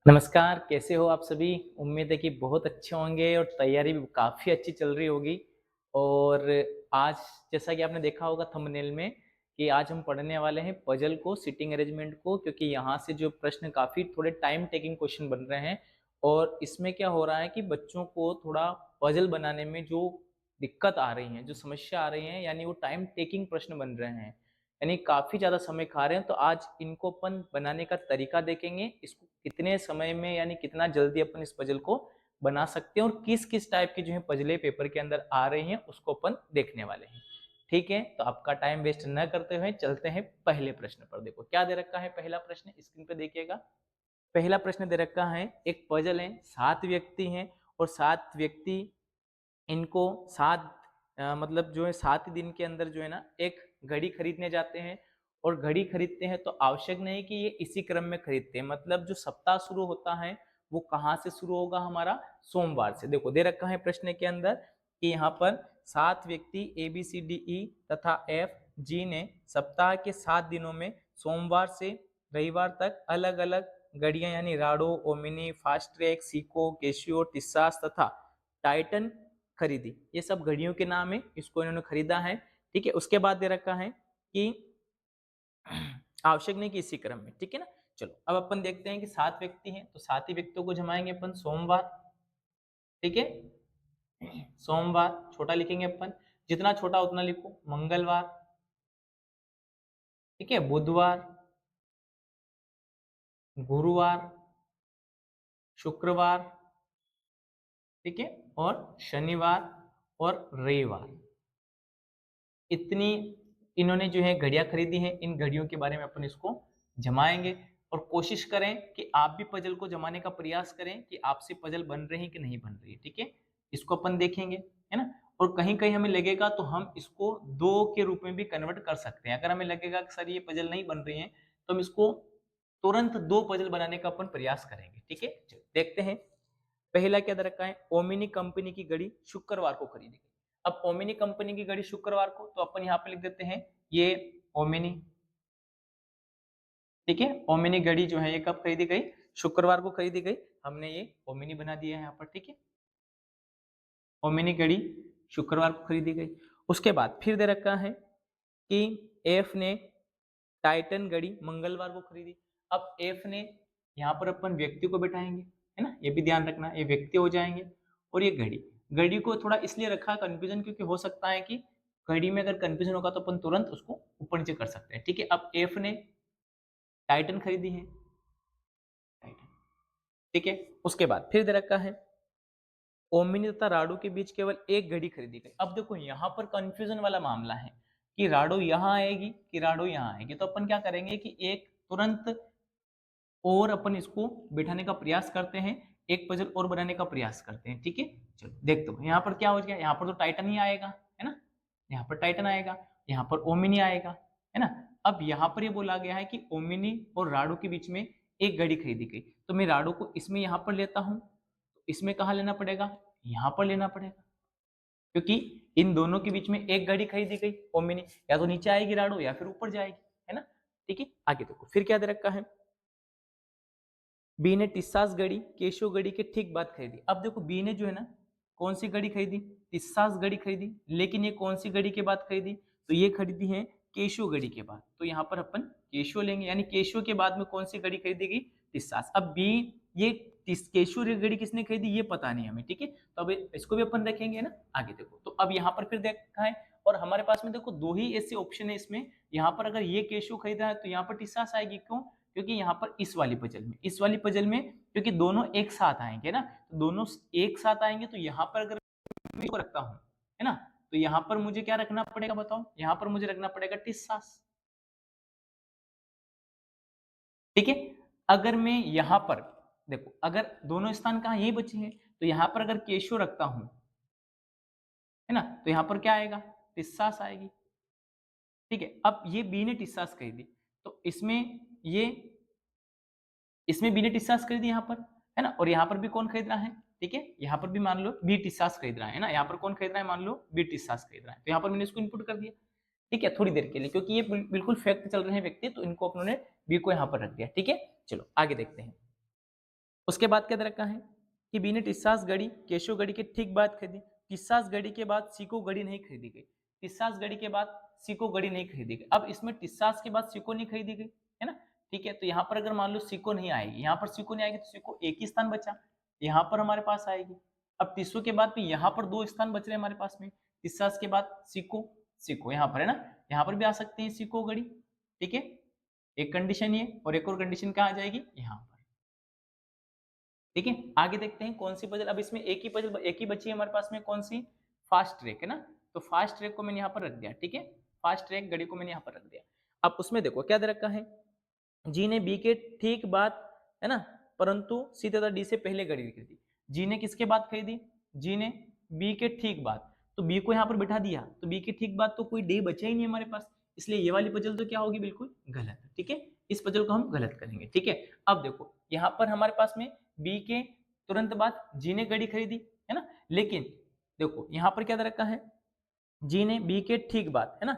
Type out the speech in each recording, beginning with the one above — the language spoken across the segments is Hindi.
नमस्कार, कैसे हो आप सभी? उम्मीद है कि बहुत अच्छे होंगे और तैयारी भी काफ़ी अच्छी चल रही होगी। और आज जैसा कि आपने देखा होगा थंबनेल में कि आज हम पढ़ने वाले हैं पज़ल को, सिटिंग अरेंजमेंट को, क्योंकि यहाँ से जो प्रश्न काफ़ी थोड़े टाइम टेकिंग क्वेश्चन बन रहे हैं। और इसमें क्या हो रहा है कि बच्चों को थोड़ा पज़ल बनाने में जो दिक्कत आ रही है, जो समस्या आ रही है, यानी वो टाइम टेकिंग प्रश्न बन रहे हैं। यानी काफ़ी ज़्यादा समय खा रहे हैं, तो आज इनको अपन बनाने का तरीका देखेंगे। इसको कितने समय में यानी कितना जल्दी अपन इस पज़ल को बना सकते हैं और किस-किस टाइप की जो है पज़लें पेपर के अंदर आ रही हैं, उसको अपन देखने वाले हैं। ठीक है? तो आपका टाइम वेस्ट ना करते हुए चलते हैं पहले प्रश्न पर। देखो क्या दे रखा है पहला प्रश्न, स्क्रीन पे देखिएगा। पहला प्रश्न दे रखा है, एक पज़ल है, 7 व्यक्ति हैं और 7 व्यक्ति इनको 7 मतलब जो है 7 ही दिन के अंदर जो है ना एक घड़ी खरीदने जाते हैं। और घड़ी खरीदते हैं तो आवश्यक नहीं कि ये इसी क्रम में खरीदते हैं, मतलब जो सप्ताह शुरू होता है वो कहाँ से शुरू होगा? हमारा सोमवार से। देखो दे रखा है प्रश्न के अंदर कि यहाँ पर 7 व्यक्ति A B C D E तथा एफ जी ने सप्ताह के 7 दिनों में सोमवार से रविवार तक अलग अलग घड़ियां यानी राडो, ओमिनी, Fastrack, Seiko, Casio, Tissot तथा टाइटन खरीदी। ये सब घड़ियों के नाम है, इसको इन्होंने खरीदा है। ठीक है, उसके बाद दे रखा है कि आवश्यक नहीं कि इसी क्रम में। ठीक है ना? चलो अब अपन देखते हैं कि 7 व्यक्ति हैं, तो 7 ही व्यक्तियों को जमाएंगे अपन सोमवार। ठीक है, सोमवार छोटा लिखेंगे अपन, जितना छोटा उतना लिखो। मंगलवार, ठीक है, बुधवार, गुरुवार, शुक्रवार, ठीक है, और शनिवार और रविवार। इतनी इन्होंने जो है घड़ियां खरीदी हैं। इन घड़ियों के बारे में अपन इसको जमाएंगे और कोशिश करें कि आप भी पजल को जमाने का प्रयास करें कि आपसे पजल बन रही है कि नहीं बन रही है। ठीक है, इसको अपन देखेंगे, है ना? और कहीं कहीं हमें लगेगा तो हम इसको दो के रूप में भी कन्वर्ट कर सकते हैं। अगर हमें लगेगा कि सर ये पजल नहीं बन रही है, तो हम इसको तुरंत दो पजल बनाने का अपन प्रयास करेंगे। ठीक है, चलो देखते हैं। पहला क्या दे रखा है, ओमिनी कंपनी की घड़ी शुक्रवार को खरीदी गई। अब ओमिनी कंपनी की घड़ी शुक्रवार को, तो अपन यहाँ पे लिख देते हैं ये ओमिनी। ठीक है, ओमिनी घड़ी जो है ये कब खरीदी गई? शुक्रवार को खरीदी गई। हमने ये ओमिनी बना दिया है यहाँ पर। ठीक है, ओमिनी घड़ी शुक्रवार को खरीदी गई। उसके बाद फिर दे रखा है कि एफ ने टाइटन घड़ी मंगलवार को खरीदी। अब एफ ने, यहाँ पर अपन व्यक्ति को बैठाएंगे, है ना? ये भी ध्यान रखना, ये व्यक्ति हो जाएंगे। और ये घड़ी, घड़ी को थोड़ा इसलिए रखा कंफ्यूजन, क्योंकि हो सकता है कि घड़ी में अगर कंफ्यूजन होगा तो अपन तुरंत उसको ऊपर नीचे कर सकते हैं। ठीक है, अब एफ ने टाइटन खरीदी है, टाइटन। ठीक है, उसके बाद फिर दे रखा है ओमिनी तथा राडो के बीच केवल एक घड़ी खरीदी गई। अब देखो यहाँ पर कंफ्यूजन वाला मामला है कि राडो यहाँ आएगी कि राडो यहाँ आएगी। तो अपन क्या करेंगे कि एक तुरंत और अपन इसको बिठाने का प्रयास करते हैं, एक पजल और बनाने का प्रयास करते हैं। ठीक है, चलो देखते हो यहाँ पर क्या हो गया। यहाँ पर तो टाइटन ही आएगा, है ना? यहाँ पर टाइटन आएगा, यहाँ पर ओमिनी आएगा, है ना? अब यहाँ पर ये बोला गया है कि ओमिनी और राडो के बीच में एक घड़ी खरीदी गई, तो मैं राडो को इसमें यहाँ पर लेता हूँ। तो इसमें कहाँ लेना पड़ेगा? यहाँ पर लेना पड़ेगा, क्योंकि इन दोनों के बीच में एक घड़ी खरीदी गई ओमिनी, या तो नीचे आएगी राडो या फिर ऊपर जाएगी, है ना? ठीक है, आगे देखो फिर क्या दे रखा है। बी ने टिस्सास घड़ी केशो घड़ी के ठीक बाद खरीदी। अब देखो बी ने जो है ना कौन सी घड़ी खरीदी? टिस्सास घड़ी खरीदी। लेकिन ये कौन सी घड़ी के बाद खरीदी? तो ये खरीदी है केशो घड़ी के बाद। तो यहाँ पर अपन केशो लेंगे, यानी केशो के बाद में कौन सी घड़ी खरीदी गई? टिस्सास। अब बी, ये केशो घड़ी किसने खरीदी ये पता नहीं हमें। ठीक है, तो अब इसको भी अपन देखेंगे ना आगे। देखो तो अब यहाँ पर फिर देखा है, और हमारे पास में देखो दो ही ऐसे ऑप्शन है इसमें। यहाँ पर अगर ये केशो खरीदा है तो यहाँ पर टिस्सास आएगी। क्यों? क्योंकि यहाँ पर इस वाली पजल में क्योंकि दोनों एक साथ आएंगे ना, तो दोनों एक साथ आएंगे, तो यहाँ पर अगर मैं इसको रखता हूँ, है ना, तो यहाँ पर मुझे क्या रखना पड़ेगा बताओ? यहाँ पर मुझे रखना पड़ेगा टिस्सास। ठीक है, अगर मैं यहाँ पर देखो, अगर दोनों स्थान कहाँ यही बचे हैं, तो यहाँ पर अगर केशो रखता हूँ, है ना, तो यहाँ पर क्या आएगा? टिस्सास आएगी। ठीक है, अब ये बी ने टिस्सास कही दी, तो ये इसमें बी ने टिस्सास खरीदी यहाँ पर, है ना? और यहाँ पर भी कौन खरीद रहा है? ठीक है, यहाँ पर भी मान लो बी टिस्सास खरीद रहा है ना, यहाँ पर कौन खरीद रहा है? मान लो बी टिस्सास खरीद रहा है। तो यहाँ पर मैंने इसको इनपुट कर दिया। ठीक है, थोड़ी देर के लिए, क्योंकि ये बिल्कुल फैक्ट चल रहे हैं व्यक्ति, तो इनको अपनों ने बी को यहाँ पर रख दिया। ठीक है, चलो आगे देखते हैं। उसके बाद क्या दे रखा है कि बी ने टिस्सास घड़ी केशव घड़ी के ठीक बाद खरीदी। टिस्सास घड़ी के बाद सीको घड़ी नहीं खरीदी गई। टिस्सास घड़ी के बाद सीको घड़ी नहीं खरीदी गई। अब इसमें टिस्सास के बाद सीको नहीं खरीदी गई है ना, ठीक है। तो यहाँ पर अगर मान लो सीको नहीं आएगी, यहाँ पर सीको नहीं आएगी तो सीको एक ही स्थान बचा, यहाँ पर हमारे पास आएगी। अब टिस्सो के बाद भी यहाँ पर दो स्थान बच रहे हमारे पास में, टिस्सास के बाद सीको, सीको यहाँ पर है ना, यहाँ पर भी आ सकते हैं सीको घड़ी, ठीक है। एक कंडीशन ये, और एक और कंडीशन क्या आ जाएगी यहाँ पर, ठीक है। आगे देखते हैं कौन सी पजल, अब इसमें एक ही पजल एक ही बची है हमारे पास में, कौन सी, फास्ट ट्रैक है ना। तो फास्ट ट्रैक को मैंने यहाँ पर रख दिया, ठीक है, फास्ट ट्रैक घड़ी को मैंने यहाँ पर रख दिया। अब उसमें देखो क्या दे रखा है, जी ने बी के ठीक बाद है ना, परंतु सी तथा डी से पहले घड़ी खरीदी। जी ने किसके बाद खरीदी, जी ने बी के ठीक बाद, तो बी को यहाँ पर बिठा दिया, तो बी के ठीक बाद तो कोई डी बचा ही नहीं हमारे पास, इसलिए ये वाली पजल तो क्या होगी, बिल्कुल गलत, ठीक है। इस पजल को हम गलत करेंगे, ठीक है। अब देखो यहाँ पर हमारे पास में बी के तुरंत बाद जी ने घड़ी खरीदी है ना, लेकिन देखो यहाँ पर क्या दे रखा है, जी ने बी के ठीक बाद है ना,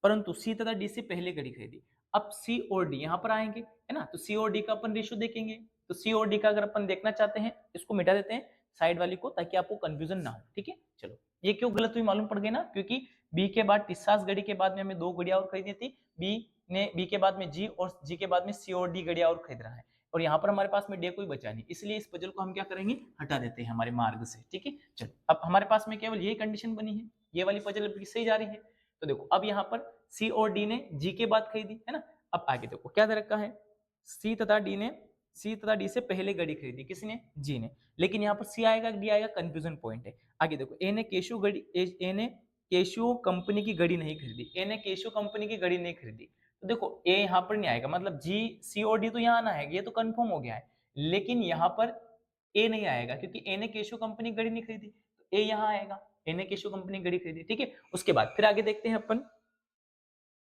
परंतु सी तथा डी से पहले घड़ी खरीदी। अब सी और डी यहाँ पर आएंगे है ना, तो सी और डी का अपन रेशियो देखेंगे। तो सी और डी का अगर अपन देखना चाहते हैं, इसको मिटा देते हैं साइड वाली को, ताकि आपको कंफ्यूजन ना हो, ठीक है। चलो ये क्यों गलत हुई मालूम पड़ गया ना, क्योंकि बी के बाद टिस्सास घड़ी के बाद में हमें दो घड़ियां और खरीदी थी, बी के बाद में जी और जी के बाद में सी और डी घड़ियां और खरीद रहा है, और यहाँ पर हमारे पास में डे कोई बचा नहीं, इसलिए इस पजल को हम क्या करेंगे, हटा देते हैं हमारे मार्ग से, ठीक है। चलो अब हमारे पास में केवल यही कंडीशन बनी है, ये वाली पजल सही जा रही है। तो देखो अब यहाँ पर सी और डी ने जी के बाद खरीदी है ना। अब आगे देखो क्या दे रखा है, सी तथा डी से पहले घड़ी खरीदी, किसने, जी ने, लेकिन यहाँ पर सी आएगा डी आएगा, कंफ्यूजन पॉइंट है। आगे देखो ए ने केशु कंपनी की घड़ी नहीं खरीदी, ए ने केशु कंपनी की घड़ी नहीं खरीदी, तो देखो ए यहाँ पर नहीं आएगा, मतलब जी सी और डी तो यहाँ ना आएगा, ये तो कंफर्म हो गया है, लेकिन यहाँ पर ए नहीं आएगा, क्योंकि ए ने केशु कंपनी की घड़ी नहीं खरीदी, तो ए यहाँ आएगा, ए ने केशु कंपनी की घड़ी खरीदी, ठीक है। उसके बाद फिर आगे देखते हैं अपन,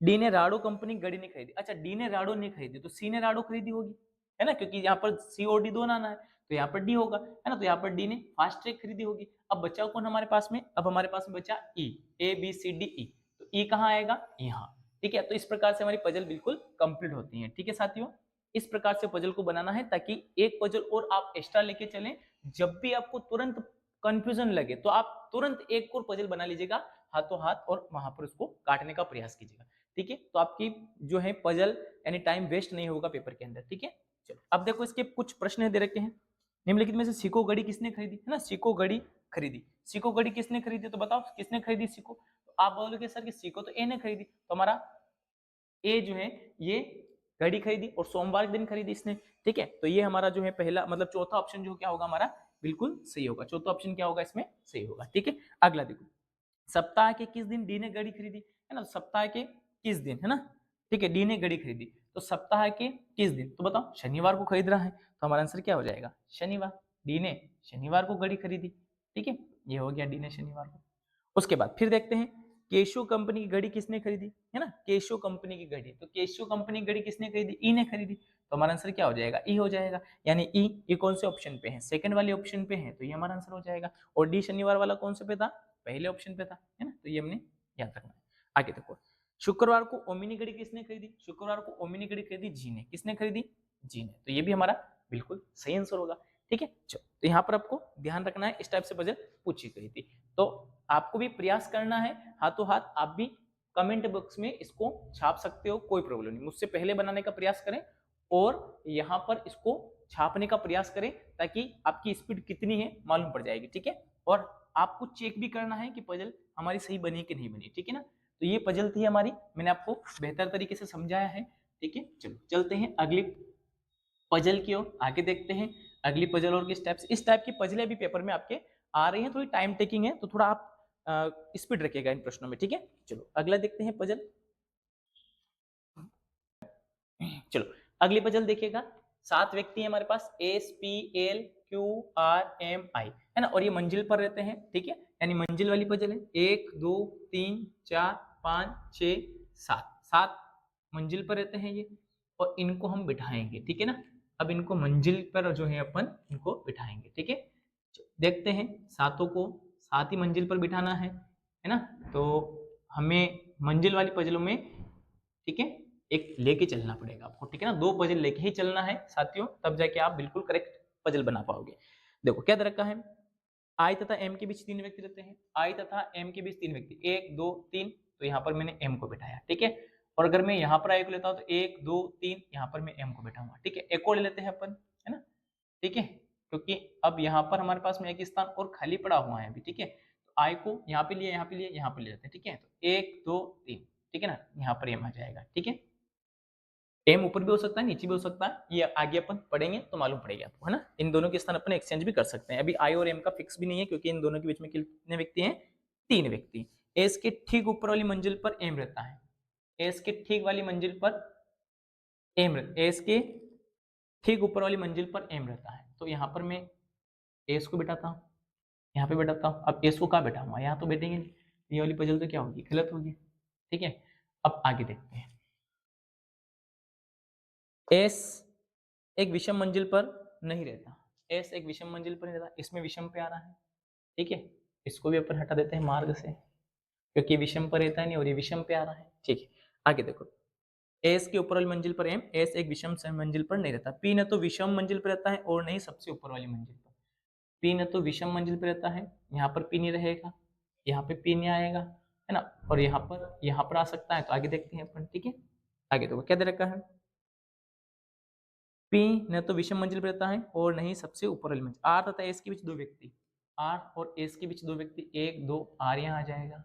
डी ने राडो कंपनी की घड़ी नहीं खरीदी। अच्छा डी ने राडो नहीं खरीदी, तो सी ने राडो खरीदी होगी है ना, क्योंकि यहाँ पर सी और डी दोनों आना है, तो यहाँ पर डी होगा है ना, तो यहाँ पर डी ने फास्ट ट्रैक खरीदी होगी। अब बचा कौन हमारे पास में, अब हमारे पास में बचा ई, A B C D E, तो ई कहाँ आएगा, यहाँ, ठीक है। तो इस प्रकार से हमारी पजल बिल्कुल कंप्लीट होती है, ठीक है साथियों। इस प्रकार से पजल को बनाना है, ताकि एक पजल और आप एक्स्ट्रा लेके चलें, जब भी आपको तुरंत कंफ्यूजन लगे तो आप तुरंत एक और पजल बना लीजिएगा हाथों हाथ, और वहां पर उसको काटने का प्रयास कीजिएगा, ठीक है। तो आपकी जो है पजल यानी टाइम वेस्ट नहीं होगा पेपर के अंदर, ठीक है। चलो अब देखो इसके कुछ प्रश्न दे रखे हैं, निम्नलिखित में से सीको घड़ी किसने खरीदी है ना, सीको घड़ी खरीदी, सीको घड़ी किसने खरीदी, तो बताओ किसने खरीदी सीको, तो आप बोलोगे सर कि सीको तो ए ने खरीदी, तो हमारा ए जो है ये घड़ी खरीदी और सोमवार के दिन खरीदी इसने, ठीक है। तो ये हमारा जो है पहला मतलब चौथा ऑप्शन जो क्या होगा हमारा बिल्कुल सही होगा, चौथा ऑप्शन क्या होगा इसमें सही होगा, ठीक है। अगला देखो, सप्ताह के किस दिन डी ने घड़ी खरीदी है ना, सप्ताह के किस दिन है ना, ठीक है, डी ने घड़ी खरीदी, तो सप्ताह के किस दिन, तो बताओ शनिवार को खरीद रहा है, तो हमारा आंसर क्या हो जाएगा, शनिवार, डी ने शनिवार को घड़ी खरीदी, ठीक है, ये हो गया डी ने शनिवार को। उसके बाद फिर देखते हैं केशो कंपनी की घड़ी किसने खरीदी है ना, केशो कंपनी की घड़ी, तो केशो कंपनी की घड़ी किसने खरीदी, ई ने खरीदी, तो हमारा आंसर क्या हो जाएगा, ई हो जाएगा, यानी ई ये कौन से ऑप्शन पे है, सेकंड वाले ऑप्शन पे है, तो ये हमारा आंसर हो जाएगा। और डी शनिवार वाला कौन से पे था, पहले ऑप्शन पे था है ना, तो ये हमने याद रखना है। आगे देखो, शुक्रवार को ओमिनी घड़ी किसने खरीदी, शुक्रवार को ओमिनी घड़ी खरीदी जी ने, किसने खरीदी, जी ने, तो ये भी हमारा बिल्कुल सही आंसर होगा, ठीक है। चलो तो यहाँ पर आपको ध्यान रखना है, इस टाइप से पजल पूछी गई थी, तो आपको भी प्रयास करना है हाथों हाथ, आप भी कमेंट बॉक्स में इसको छाप सकते हो, कोई प्रॉब्लम नहीं, मुझसे पहले बनाने का प्रयास करें और यहाँ पर इसको छापने का प्रयास करें, ताकि आपकी स्पीड कितनी है मालूम पड़ जाएगी, ठीक है। और आपको चेक भी करना है कि पजल हमारी सही बनी कि नहीं बनी, ठीक है ना। तो ये पजल थी हमारी, मैंने आपको बेहतर तरीके से समझाया है, ठीक है। चलो चलते हैं अगली पजल की ओर, आगे देखते हैं अगली पजल और किस टाइप से, इस टाइप की पजलें भी पेपर में आपके आ रही हैं, थोड़ी टाइम टेकिंग है, तो थोड़ा आप स्पीड रखिएगा इन प्रश्नों में, ठीक है। चलो अगला देखते हैं पजल, चलो अगली पजल देखिएगा, 7 व्यक्ति हैं हमारे पास, S P L Q R M I है ना, और ये मंजिल पर रहते हैं, ठीक है, यानी मंजिल वाली पजल है, 1 2 3 4 5 6 7, 7 मंजिल पर रहते हैं ये, और इनको हम बिठाएंगे, ठीक है ना। अब इनको मंजिल पर जो है अपन इनको बिठाएंगे, ठीक है। देखते हैं सातों को सात ही मंजिल पर बिठाना है ना, तो हमें मंजिल वाली पजलों में, ठीक है, एक लेके चलना पड़ेगा आपको, ठीक है ना, 2 पजल लेके ही चलना है साथियों, तब जाके आप बिल्कुल करेक्ट पजल बना पाओगे। देखो क्या दे रखा है, आई तथा एम के बीच 3 व्यक्ति रहते हैं, आई तथा एम के बीच 3 व्यक्ति, 1 2 3, तो यहाँ पर मैंने एम को बिठाया, ठीक है। और अगर मैं यहाँ पर आई को लेता हूँ तो 1 2 3, यहाँ पर मैं एम को बिठाऊंगा, ठीक है। एक और ले लेते हैं अपन, है ना, ठीक है, क्योंकि अब यहाँ पर हमारे पास में एक स्थान और खाली पड़ा हुआ है अभी, ठीक है। तो आई को यहाँ पे लिए, यहाँ पे लिए, यहाँ पे ले जाते हैं, ठीक है। तो 1 2 3, ठीक है ना, यहाँ पर एम आ जाएगा, ठीक है। एम ऊपर भी हो सकता है, नीचे भी हो सकता है, ये आगे अपन पढ़ेंगे तो मालूम पड़ेगा आपको, है ना। इन दोनों के स्थान अपन एक्सचेंज भी कर सकते हैं। अभी आई और एम का फिक्स भी नहीं है, क्योंकि इन दोनों के बीच में कितने व्यक्ति हैं, 3 व्यक्ति। एस के ठीक ऊपर वाली मंजिल पर एम रहता है, एस के ठीक वाली मंजिल पर एम, एस के ठीक ऊपर वाली मंजिल पर एम रहता है। तो यहाँ पर मैं एस को बिठाता हूँ, यहाँ पे बैठाता हूँ। अब एस को कहाँ बैठाऊंगा, यहाँ तो बैठेंगे नहीं, ये वाली पजल तो क्या होगी, गलत होगी, ठीक है। अब आगे देखते हैं, एस एक विषम मंजिल पर नहीं रहता, एस एक विषम मंजिल पर नहीं रहता, इसमें विषम पे आ रहा है, ठीक है। इसको भी अपन हटा देते हैं मार्ग से, क्योंकि विषम पर रहता है नहीं और ये विषम पे आ रहा है, ठीक है। आगे देखो, एस के ऊपर वाली मंजिल पर एम, एस एक विषम मंजिल पर नहीं रहता, पी न तो विषम मंजिल पर रहता है और नहीं सबसे ऊपर वाली मंजिल पर। पी न तो विषम मंजिल पर रहता है, यहाँ पर पी नहीं रहेगा, यहाँ पे पी नहीं आएगा, है ना, और यहाँ पर आ सकता है। तो आगे देखते हैं अपन, ठीक है। आगे देखो क्या दे रखा है, पी न तो विषम मंजिल पर रहता है और नहीं सबसे ऊपर वाली मंजिल। आर तथा एस के बीच 2 व्यक्ति, आर और एस के बीच 2 व्यक्ति, 1 2, आर यहाँ आ जाएगा,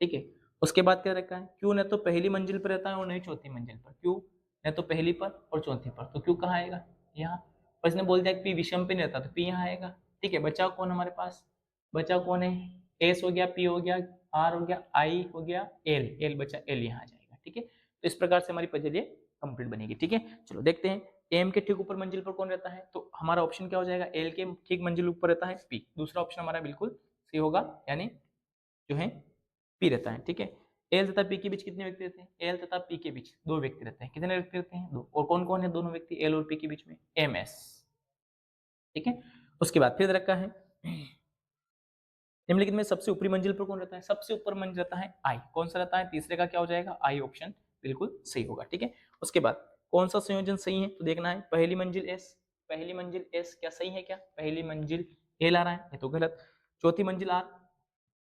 ठीक है। उसके बाद क्या रखा है, क्यू न तो पहली मंजिल पर रहता है और नहीं चौथी मंजिल पर, क्यू न तो पहली पर और चौथी पर, तो क्यू कहाँ आएगा, यहाँ। और इसने बोल दिया कि पी विषम पे नहीं रहता, तो पी यहाँ आएगा, ठीक है। बचा कौन हमारे पास, बचा कौन है, एस हो गया, पी हो गया, आर हो गया, आई हो गया, एल, एल बचा, एल यहाँ आ जाएगा, ठीक है। तो इस प्रकार से हमारी पजल ये कंप्लीट बनेगी, ठीक है। चलो देखते हैं, एम के ठीक ऊपर मंजिल पर कौन रहता है, तो हमारा ऑप्शन क्या हो जाएगा, एल के ठीक मंजिल ऊपर रहता है पी, दूसरा ऑप्शन हमारा बिल्कुल सही होगा, यानी जो है पी रहता है, ठीक है। एल तथा पी के बीच कितने व्यक्ति रहते हैं, एल तथा पी के बीच 2 व्यक्ति रहते हैं, कितने व्यक्ति रहते हैं, 2। और कौन कौन है दोनों व्यक्ति एल और पी के बीच में, एम एस, ठीक है। उसके बाद फिर रखा है, निम्नलिखित में सबसे ऊपरी मंजिल पर कौन रहता है, सबसे ऊपर मंजिल रहता है आई, कौन सा रहता है, तीसरे का क्या हो जाएगा, आई ऑप्शन बिल्कुल सही होगा, ठीक है। उसके बाद कौन सा संयोजन सही है, तो देखना है, पहली मंजिल एस, पहली मंजिल एस क्या सही है क्या, पहली मंजिल एल आ रहा है, ये तो गलत। चौथी मंजिल आर,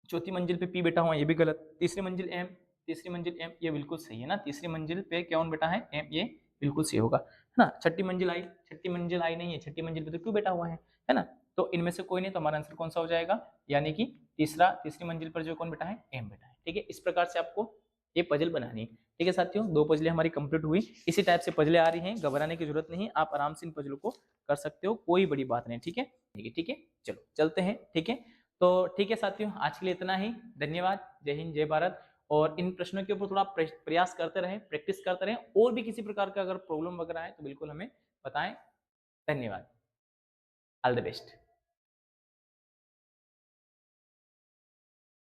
चौथी मंजिल पे पी बैठा हुआ है, ये भी गलत। तीसरी मंजिल एम, तीसरी मंजिल एम, ये बिल्कुल सही है ना, तीसरी मंजिल पे कौन बैठा है, एम, ये बिल्कुल सही होगा, है ना। छठी मंजिल आई, छठी मंजिल आई नहीं है, छठी मंजिल पे तो क्यों बैठा हुआ है ना। तो इनमें से कोई नहीं, तो हमारा आंसर कौन सा हो जाएगा, यानी कि तीसरी मंजिल पर जो कौन बैठा है, एम बैठा है, ठीक है। इस प्रकार से आपको ये पजल बनानी है, ठीक है साथियों। 2 पजलें हमारी कंप्लीट हुई, इसी टाइप से पजलें आ रही हैं, घबराने की जरूरत नहीं, आप आराम से इन पजलों को कर सकते हो, कोई बड़ी बात नहीं, ठीक है, ठीक है। चलो चलते हैं, ठीक है। तो ठीक है साथियों, आज के लिए इतना ही, धन्यवाद, जय हिंद जय भारत। और इन प्रश्नों के ऊपर थोड़ा प्रयास करते रहें, प्रैक्टिस करते रहें, और भी किसी प्रकार का अगर प्रॉब्लम वगैरह है तो बिल्कुल हमें बताएं। धन्यवाद, ऑल द बेस्ट।